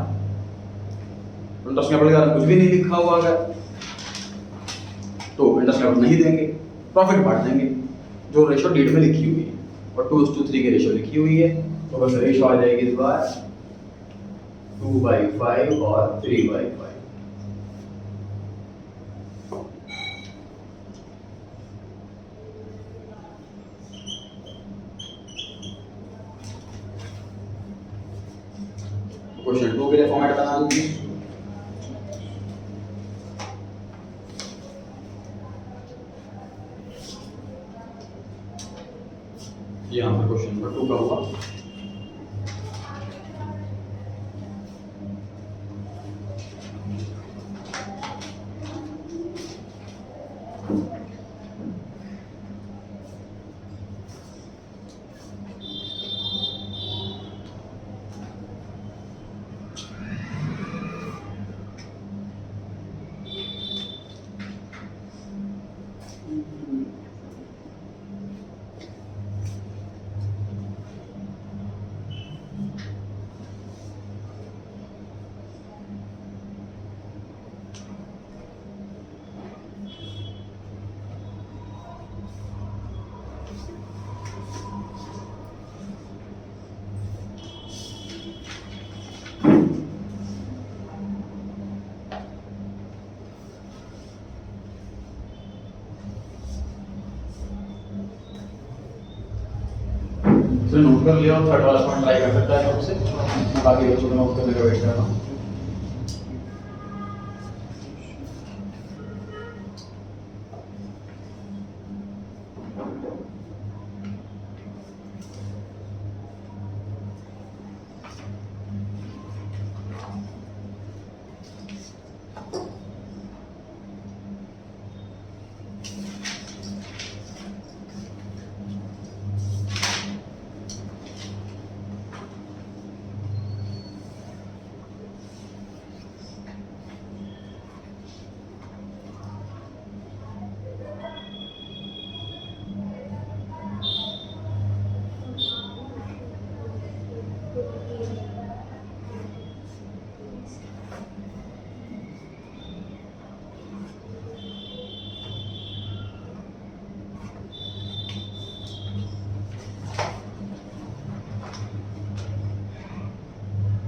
इंटरेस्ट कैपिटल के बारे में कुछ भी नहीं लिखा हुआ अगर तो इंटरेस्ट कैपिटल नहीं देंगे, प्रॉफिट बांट देंगे जो रेशियो डीड में लिखी हुई है और 2:3 की रेशियो लिखी हुई है, तो बस रेशियो आ जाएगी इस बार 2/5 और 3/5। क्वेश्चन 2 के लिए फॉर्मेट बना लीजिए। यहाँ पर क्वेश्चन नंबर 2 का हुआ। तो नोट कर लिया और थर्ड वाला पॉइंट ट्राई कर सकता है सबसे, मैं बाकी बच्चों को नोट करने का वेट कर रहा हूँ।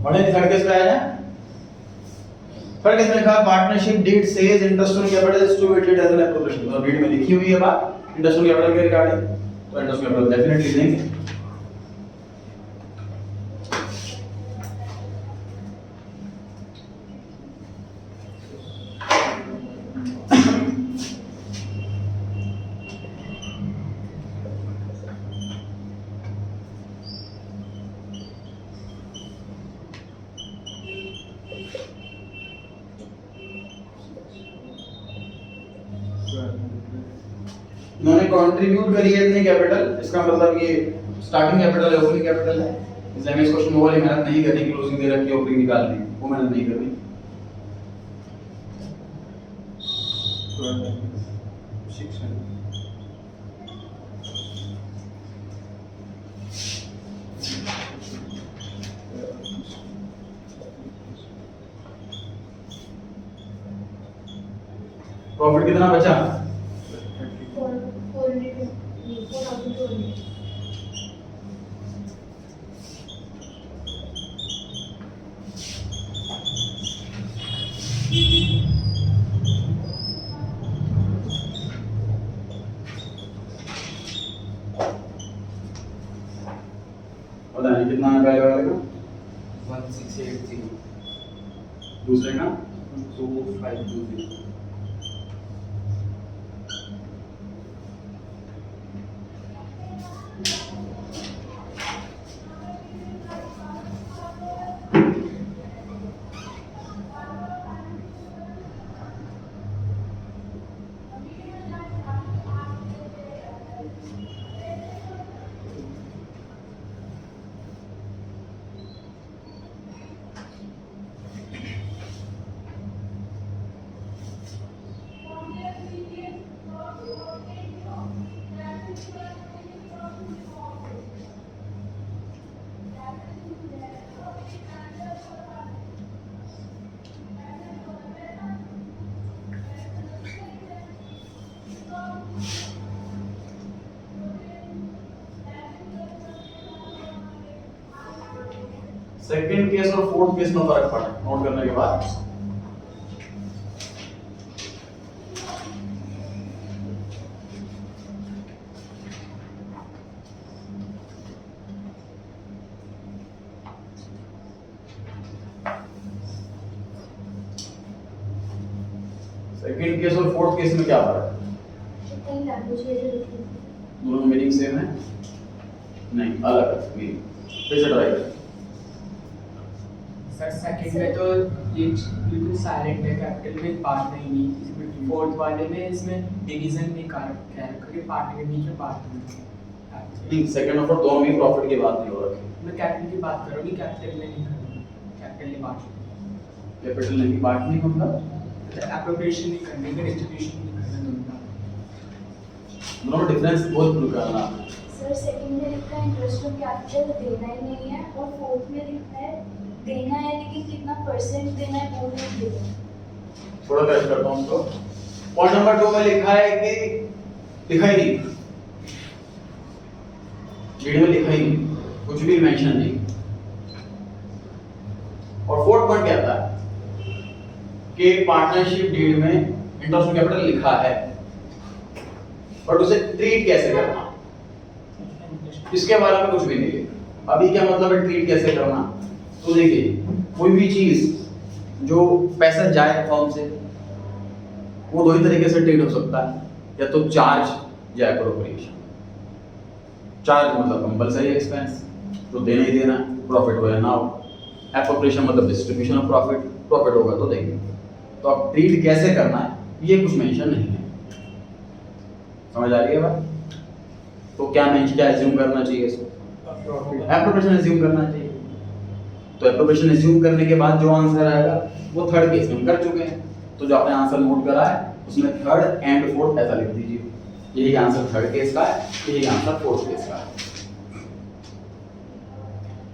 बड़े थर्ड केस पे आया है। थर्ड केस में लिखा partnership deed says interest on capital is to be treated as an appropriation. तो डीड में लिखी हुई है बात इंटरेस्ट ऑन कैपिटल के रिगार्डिंग, तो इंटरेस्ट ऑन कैपिटल डेफिनेटली देंगे। इन्होंने कंट्रीब्यूट करी है इतनी कैपिटल, इसका मतलब ये स्टार्टिंग कैपिटल है, ओपनिंग कैपिटल है, इसलिए हमें इस क्वेश्चन में वाली मेहनत नहीं करनी, क्लोजिंग दे रखी है ओपनिंग निकालनी है, वो मेहनत नहीं करनी। प्रॉफिट कितना बचा? 4,200। पता नहीं कितना है पहले वाले का, 1680 दूसरे का 2520। सेकंड केस और फोर्थ केस में फर्क पड़ा नोट करने के बाद। सेकंड केस और फोर्थ केस में क्या फर्क है? कितनी लैंग्वेज है जो दोनों मीनिंग सेम है? नहीं, अलग है मीनिंग। फिर से ट्राई करें। सर सेकंड में तो ये बिल्कुल साइलेंट है, कैपिटल में पार्ट नहीं, इसमें फोर्थ वाले में इसमें डिवीजन भी कर करके पार्ट के बीच में पार्ट नहीं, सेकंड और फोर्थ दोनों में प्रॉफिट की बात नहीं हो रही। मैं कैपिटल की बात कर रहा हूँ, कैपिटल में नहीं कर रहा हूँ, कैपिटल में बात कैपिटल नहीं बात नहीं मतलब एप्रोप्रिएशन नहीं करने का, डिस्ट्रीब्यूशन नहीं करना दोनों का। दोनों डिफरेंस बहुत प्रूव करना। सर सेकंड में लिखा है इंटरेस्ट ऑन कैपिटल देना ही नहीं है, और फोर्थ में लिखा है देना है लेकिन कितना परसेंट देना है वो नहीं देना। थोड़ा क्रैश करता हूं उसको। पॉइंट नंबर 2 में लिखा है कि लिखा ही नहीं, वीडियो में लिखा ही नहीं, कुछ भी मेंशन नहीं। और फोर्थ पॉइंट क्या था कि पार्टनरशिप डीड में इंटरेस्ट ऑन कैपिटल लिखा है, बट उसे ट्रीट कैसे करना इसके बारे में कुछ भी नहीं है। अभी क्या मतलब है ट्रीट कैसे करना? तो देखिए, कोई भी चीज जो पैसा जाए फॉर्म से, वो दो ही तरीके से ट्रीट हो सकता है, या तो चार्ज या एप्रोप्रिएशन। चार्ज मतलब कंपलसरी एक्सपेंस, तो देना ही देना, प्रॉफिट हो या ना हो। एप्रोप्रिएशन मतलब डिस्ट्रीब्यूशन ऑफ प्रॉफिट, प्रॉफिट होगा तो देंगे। तो अब ट्रीट कैसे करना है ये कुछ मेंशन नहीं है, समझ आ रही है बात? तो क्या मेंशन, क्या एज्यूम करना चाहिए इसको? एप्रोप्रिएशन एज्यूम करना चाहिए। तो एप्रोप्रिएशन एज्यूम करने के बाद जो आंसर आएगा वो थर्ड केस में हम कर चुके हैं, तो जो आपने आंसर नोट करा है उसमें थर्ड एंड फोर्थ ऐसा लिख दीजिए। यही आंसर थर्ड केस का है, यही आंसर फोर्थ केस का है।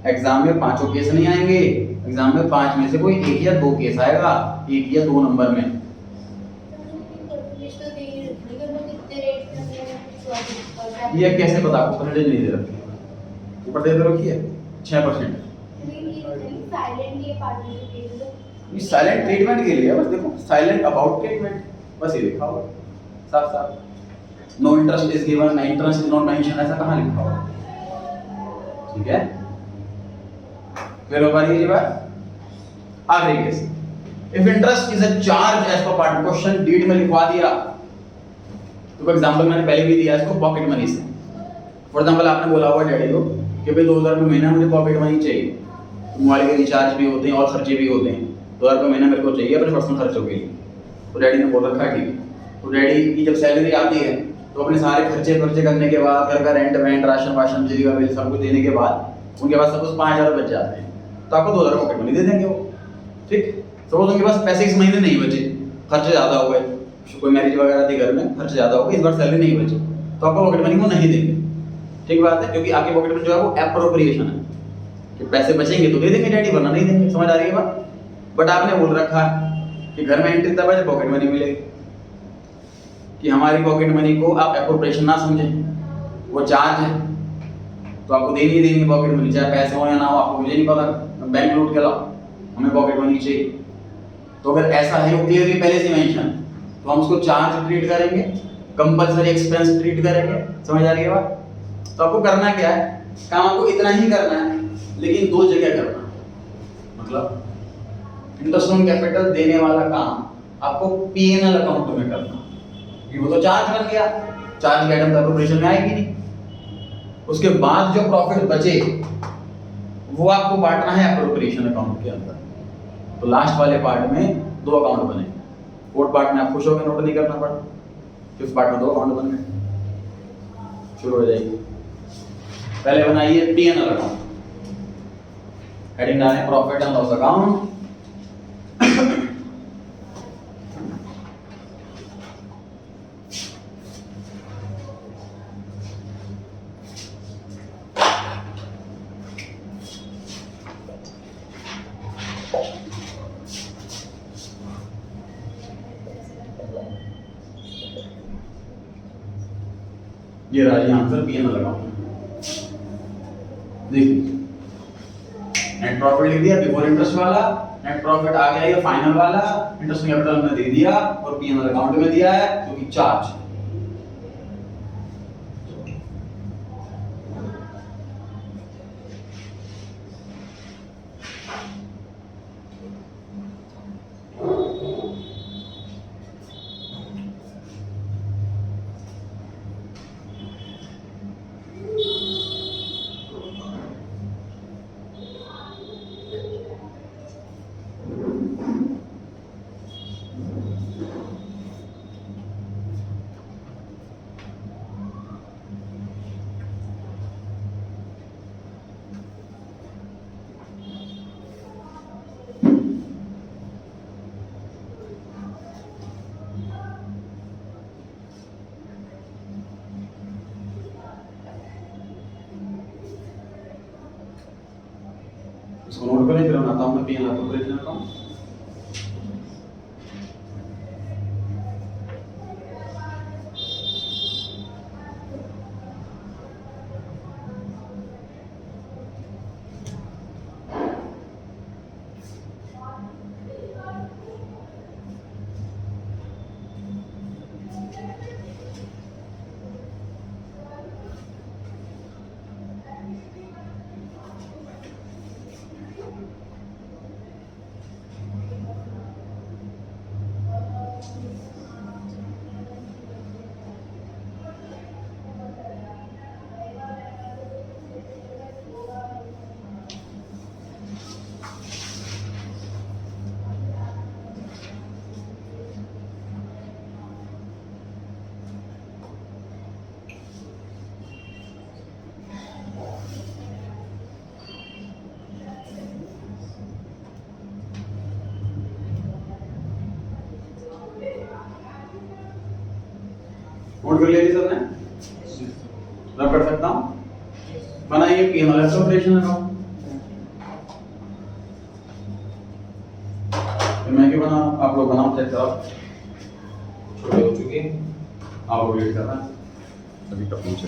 एग्जाम में पांचों केस नहीं आएंगे, एग्जाम में 5 में से कोई 1 या 2 केस आएगा, 1 या 2 नंबर में। ये कैसे पता आपको? परसेंटेज नहीं दे रखी है, ऊपर दे रखी है 6%। साइलेंट ये पार्टिसिपेट ये साइलेंट ट्रीटमेंट के लिए है, बस देखो साइलेंट अबाउट ट्रीटमेंट, बस ये लिखा हुआ साफ साफ। No interest is given, no interest is not mention, ऐसा कहाँ लिखा हुआ? ठीक है, फिर हो पा रही है ये बात। आखिरी case, if interest is a charge as per part, question deed में लिखवा दिया तो एग्जांपल मैंने पहले भी दिया इसको पॉकेट मनी से। फॉर एग्जांपल आपने बोला हुआ डैडी को कि भाई 2000 रुपये महीना मुझे पॉकेट मनी चाहिए, तो मोबाइल के रिचार्ज भी होते हैं और खर्चे भी होते हैं, 2000 रुपये महीना मेरे को चाहिए अपने पर्सनल खर्चों के लिए। तो डैडी ने बोल रखा है ठीक है, तो डैडी की जब सैलरी आती है तो अपने सारे खर्चे करने के बाद, घर का रेंट वेंट, राशन वाशन, बिजली का बिल सब कुछ देने के बाद उनके पास सपोज 5000 बच जाते हैं, तो आपको 2000 पॉकेट मनी दे देंगे वो। ठीक, सपोज उनके पास पैसे इस महीने नहीं बचे, खर्चे ज़्यादा हो गए, कोई मैरिज वगैरह थी घर में, खर्च ज़्यादा हो गए, इस बार सैलरी नहीं बची, तो आपको पॉकेट मनी वो नहीं देंगे। ठीक बात है, क्योंकि आपकी पॉकेट मनी जो है वो एप्रोप्रिएशन है कि पैसे बचेंगे तो दे देंगे डैडी, वरना नहीं देंगे। समझ आ रही है बात? बट आपने बोल रखा है कि घर में एंट्री तब है जब पॉकेट मनी मिलेगी, कि हमारी पॉकेट मनी को आप एप्रोप्रिएशन ना समझें, वो चार्ज है तो आपको देनी ही देनी है पॉकेट मनी, चाहे पैसे हो या ना हो, आपको मुझे नहीं पता, बैंक लूट के लाओ, हमें पॉकेट मनी चाहिए। तो अगर ऐसा है वो क्लियरली पहले से मेंशन, तो हम उसको चार्ज ट्रीट करेंगे, कंपलसरी एक्सपेंस ट्रीट करेंगे। समझ आ रही है बात? तो आपको करना क्या है, काम आपको इतना ही करना है, लेकिन 2 जगह करना है। मतलब इंटरेस्ट ऑन कैपिटल देने वाला काम आपको पीएनएल अकाउंट में करना, कि वो तो चार्ज बन गया, चार्ज की आइटम तो ऑपरेशन में आएगी नहीं। उसके बाद जो प्रॉफिट बचे वो आपको बांटना है एप्रोप्रिएशन अकाउंट के अंदर। तो लास्ट वाले पार्ट में 2 अकाउंट बने, 4th पार्ट में आप खुश होकर नोट नहीं करना पड़ा, 5th पार्ट में 2 अकाउंट बन गए। शुरू हो जाएगी। पहले बनाइए पीएनएल अकाउंट, हेडिंग डालें प्रॉफिट एंड लॉस अकाउंट। ये रहा जी आंसर पीएनएल अकाउंट। देखिए नेट प्रॉफिट लिख दिया बिफोर इंटरेस्ट वाला, नेट प्रॉफिट आ गया ये फाइनल वाला, इंटरेस्ट कैपिटल में दे दिया और पीएनएल अकाउंट में दिया है क्योंकि चार्ज। इसको नोट करें, फिर बनाता हूं मैं पीएनएल ऑपरेशन अकाउंट। नोट कर लिया जी सबने? रब कर सकता हूं? बनाइए पीएनएल ऑपरेशन अकाउंट। मैं क्यों बना, आप लोग बनाओ, चेक करो। छोटे हो चुके आप लोग वेट कर रहे हैं, अभी तक पूछे